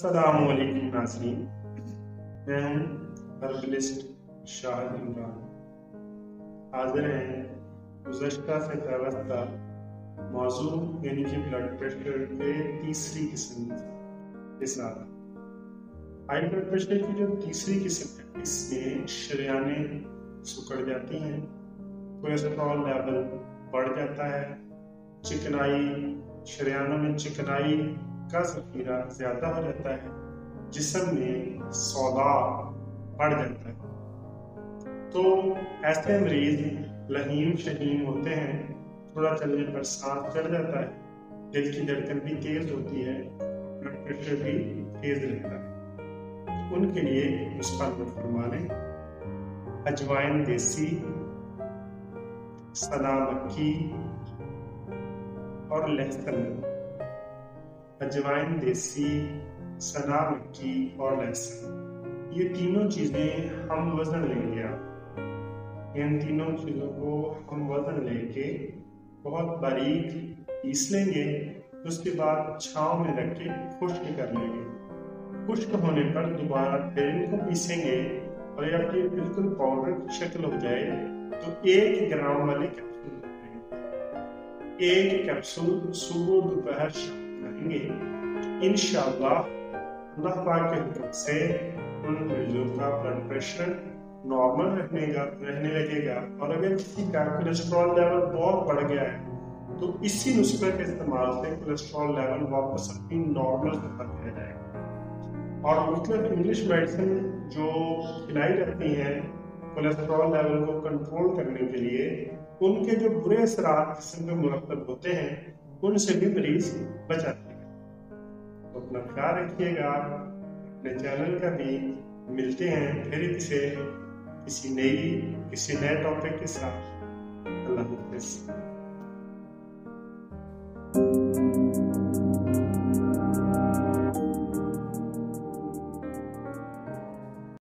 अस्सलाम वालेकुम नाज़रीन, मैं हूँ हर्बलिस्ट शाहिद इमरान। हाजिर हैं गुज़श्ता से वाबस्ता मौजू यानी कि ब्लड प्रेशर के तीसरी किस्म के साथ। हाई ब्लड प्रेशर की जो तीसरी किस्म है, इसमें शरेयानें सिकुड़ जाती हैं, कोलेस्ट्रॉल लेवल बढ़ जाता है, शरेयानों में चिकनाई का ज़ख़ीरा ज़्यादा हो जाता है, जिस्म में सौदा बढ़ जाता है। तो ऐसे मरीज लहीम शहीम होते हैं, थोड़ा चलने पर सांस चढ़ जाता है, दिल की धड़कन भी तेज होती है, ब्लड प्रेशर भी तेज रहता है। उनके लिए नुस्खा नोट फरमा लें। अजवाइन देसी, सना मक्खी और लहसुन। अजवाइन देसी, सना मक्खी और लहसुन, ये तीनों चीजें हम वजन लेंगे। इन तीनों चीजों को हम वजन लेके बहुत बारीक पीस लेंगे। उसके बाद छांव में रख के खुश्क कर लेंगे। खुश्क होने पर दोबारा फिर इनको पीसेंगे और जब ये बिल्कुल पाउडर की शक्ल हो जाए तो 1 ग्राम वाले कैप्सूल लेंगे। 1 कैप्सूल सुबह दोपहर शाम करेंगे। इंशाअल्लाह अल्लाह पाक के हुक्म से उन मरीजों का ब्लड प्रेशर नॉर्मल रहने लगेगा। और अगर किसी का कोलेस्ट्रॉल लेवल बहुत बढ़ गया है तो इसी नुस्खे के इस्तेमाल से कोलेस्ट्रॉल लेवल वापस अपनी नॉर्मल पर आ जाएगा। और मतलब इंग्लिश मेडिसिन जो खिलाई जाती है कोलेस्ट्रॉल लेवल को कंट्रोल करने के लिए, उनके जो बुरे असरात जिस्म पे मुरतब होते हैं, उनसे भी मरीज बचाते हैं। तो अपना ख्याल रखिएगा, अपने चैनल का भी। मिलते हैं फिर से किसी नए टॉपिक के साथ। अल्लाह हाफ़िज़।